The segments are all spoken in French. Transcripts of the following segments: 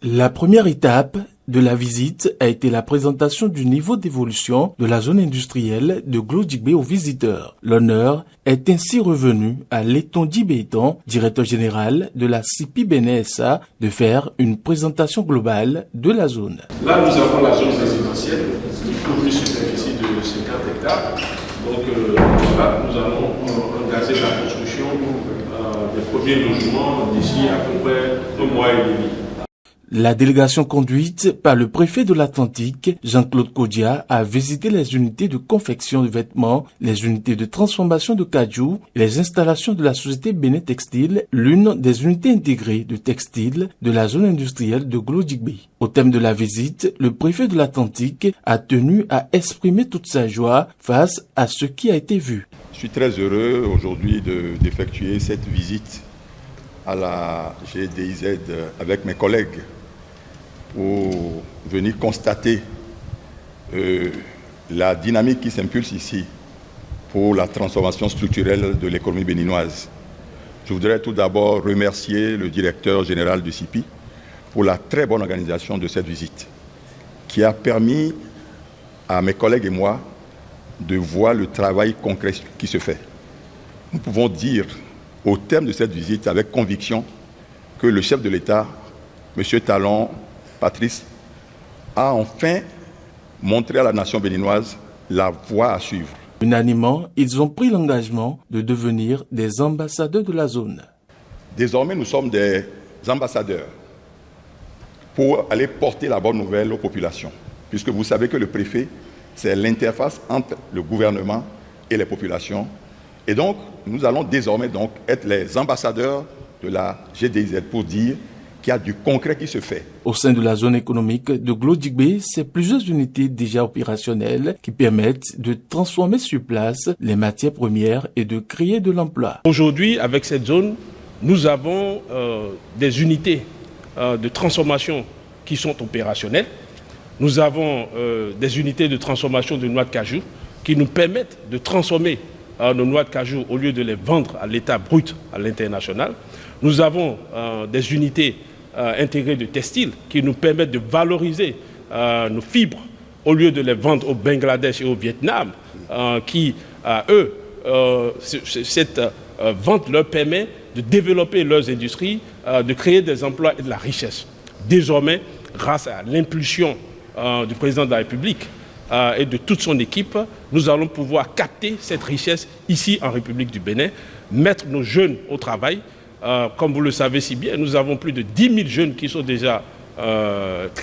La première étape de la visite a été la présentation du niveau d'évolution de la zone industrielle de Glodjigbe aux visiteurs. L'honneur est ainsi revenu à Letondi Béton, directeur général de la CIPI Bénin SA, de faire une présentation globale de la zone. Là, nous avons la zone résidentielle qui couvre une superficie de 50 hectares. Donc là, nous allons engager la construction des premiers logements d'ici à peu près 1 mois et demi. La délégation conduite par le préfet de l'Atlantique, Jean-Claude Kodia, a visité les unités de confection de vêtements, les unités de transformation de cajou et les installations de la société Bénin Textile, l'une des unités intégrées de textile de la zone industrielle de Glodjigbe. Au thème de la visite, le préfet de l'Atlantique a tenu à exprimer toute sa joie face à ce qui a été vu. Je suis très heureux aujourd'hui d'effectuer cette visite à la GDIZ avec mes collègues pour venir constater la dynamique qui s'impulse ici pour la transformation structurelle de l'économie béninoise. Je voudrais tout d'abord remercier le directeur général du CIPI pour la très bonne organisation de cette visite qui a permis à mes collègues et moi de voir le travail concret qui se fait. Nous pouvons dire au terme de cette visite avec conviction que le chef de l'État, M. Talon Patrice, a enfin montré à la nation béninoise la voie à suivre. Unanimement, ils ont pris l'engagement de devenir des ambassadeurs de la zone. Désormais, nous sommes des ambassadeurs pour aller porter la bonne nouvelle aux populations, puisque vous savez que le préfet, c'est l'interface entre le gouvernement et les populations. Et donc, nous allons désormais être les ambassadeurs de la GDIZ pour dire qu'il y a du concret qui se fait. Au sein de la zone économique de Glodjigbe, c'est plusieurs unités déjà opérationnelles qui permettent de transformer sur place les matières premières et de créer de l'emploi. Aujourd'hui, avec cette zone, nous avons des unités de transformation qui sont opérationnelles. Nous avons des unités de transformation de noix de cajou qui nous permettent de transformer nos noix de cajou au lieu de les vendre à l'état brut à l'international. Nous avons des unités intégrées de textile qui nous permettent de valoriser nos fibres au lieu de les vendre au Bangladesh et au Vietnam, qui, cette vente leur permet de développer leurs industries, de créer des emplois et de la richesse. Désormais, grâce à l'impulsion du président de la République et de toute son équipe, nous allons pouvoir capter cette richesse ici en République du Bénin, mettre nos jeunes au travail. Comme vous le savez si bien, nous avons plus de 10 000 jeunes qui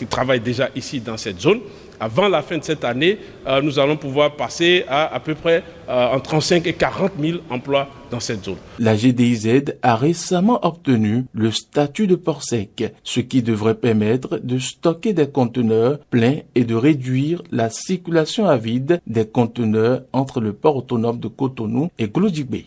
travaillent déjà ici dans cette zone. Avant la fin de cette année, nous allons pouvoir passer à peu près entre 35 et 40 000 emplois dans cette zone. La GDIZ a récemment obtenu le statut de port sec, ce qui devrait permettre de stocker des conteneurs pleins et de réduire la circulation à vide des conteneurs entre le port autonome de Cotonou et Glodjigbe.